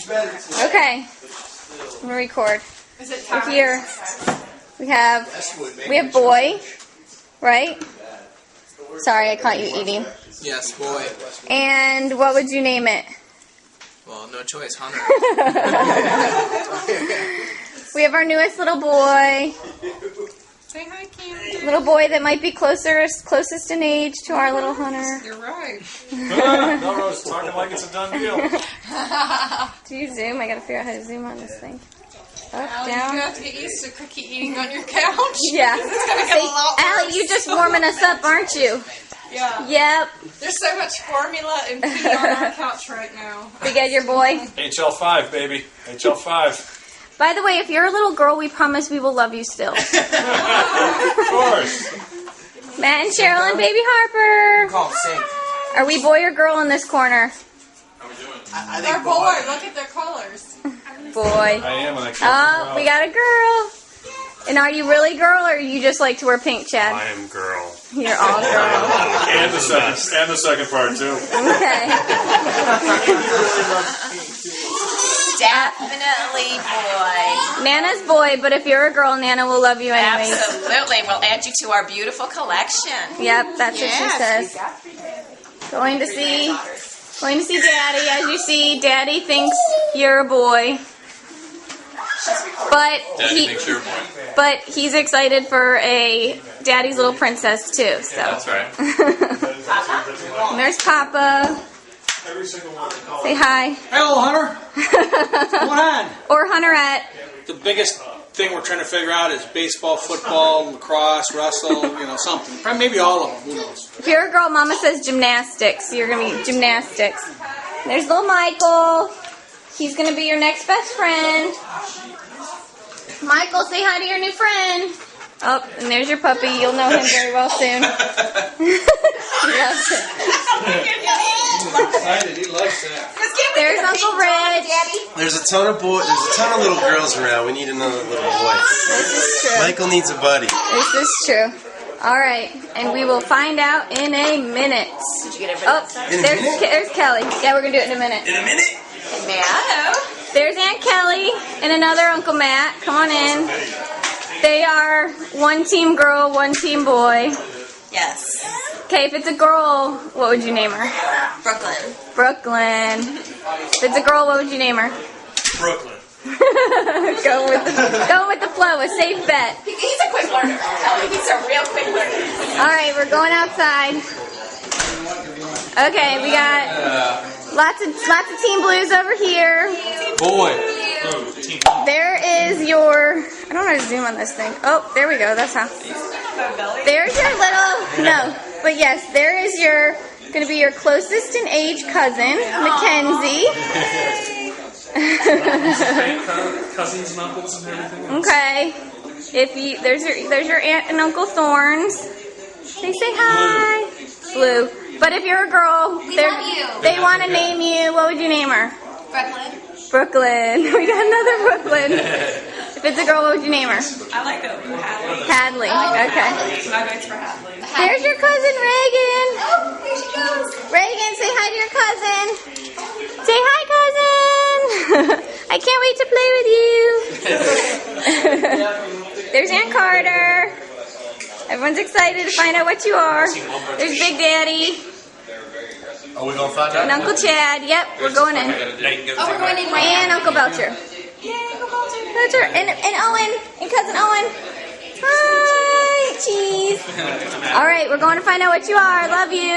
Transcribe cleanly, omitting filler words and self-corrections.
Okay. I'm gonna record. We're here. We have boy, right? Sorry, I caught you eating. Yes, boy. And what would you name it? Well, no choice, Hunter. We have our newest little boy. Say hi, Cam. Little boy that might be closest in age to our little Hunter. You're right. No, Rose, talking like it's a done deal. Do you zoom? I gotta figure out how to zoom on this thing. Up, Allie, down. you have to get used to Cookie eating on your couch. Yeah. It's gonna get a lot Allie, worse. you just warming us up, aren't you? Yeah. Yep. There's so much formula and pee on our couch right now. Big Ed, your boy. HL5, baby. HL5. By the way, if you're a little girl, we promise we will love you still. Of course. Matt and Cheryl and baby Harper. Call sync. Are we boy or girl in this corner? I They're think boy. Look at their colors. Boy. I am, and I can't Oh, we got a girl. And are you really girl, or you just like to wear pink, Chad? I am girl. You're all girl. And the second part, too. Okay. Definitely boy. Nana's boy, but if you're a girl, Nana will love you anyways. Absolutely. We'll add you to our beautiful collection. Yep, that's what she says. Going to see Daddy. As you see, Daddy thinks you're a boy. But he's excited for a Daddy's little princess too. So That's right. And there's Papa. Say hi. Hello, Hunter. What's going on? Or Hunterette. The biggest thing we're trying to figure out is baseball, football, lacrosse, wrestle, something. Probably maybe all of them. Who knows? If you're a girl, Mama says gymnastics. You're gonna be gymnastics. There's little Michael. He's gonna be your next best friend. Michael, say hi to your new friend. Oh, and there's your puppy. You'll know him very well soon. He loves it. He loves that. There's Uncle Rich. There's a ton of little girls around. We need another little boy. This is true. Michael needs a buddy. This is true. All right, and we will find out in a minute. Did you get everything? Oh, there's Kelly. Yeah, we're gonna do it in a minute. In a minute. Matt. There's Aunt Kelly and another Uncle Matt. Come on in. They are one team girl, one team boy. Yes. Okay, if it's a girl, what would you name her? Brooklyn. Brooklyn. If it's a girl, what would you name her? Brooklyn. Go with the flow. A safe bet. He's a quick learner. He's a real quick learner. All right, we're going outside. Okay, we got lots of Team Blues over here. Boy. There is your. I don't know how to zoom on this thing. Oh, there we go. That's how. There's your little. No, but yes, there is your. Going to be your closest in age cousin, Mackenzie. Cousins and uncles and everything. Okay. There's your aunt and uncle Thorns. They say hi. Blue. But if you're a girl, they want to name you. What would you name her? Brooklyn. Brooklyn. We got another Brooklyn. If it's a girl, what would you name her? I like it. Hadley. Hadley. Okay. My vote's for Hadley. There's your cousin Reagan. Oh, there she goes. Reagan, say hi to your cousin. Say hi, cousin. I can't wait to play with you. There's Aunt Carter. Everyone's excited to find out what you are. There's Big Daddy. Are we gonna find out? And Uncle Chad. Yep, we're going in. Oh, we're going in right And Uncle Belcher. Yay, Uncle Belcher. Belcher. And Owen. And Cousin Owen. Hi. Cheese. All right, we're going to find out what you are. Love you.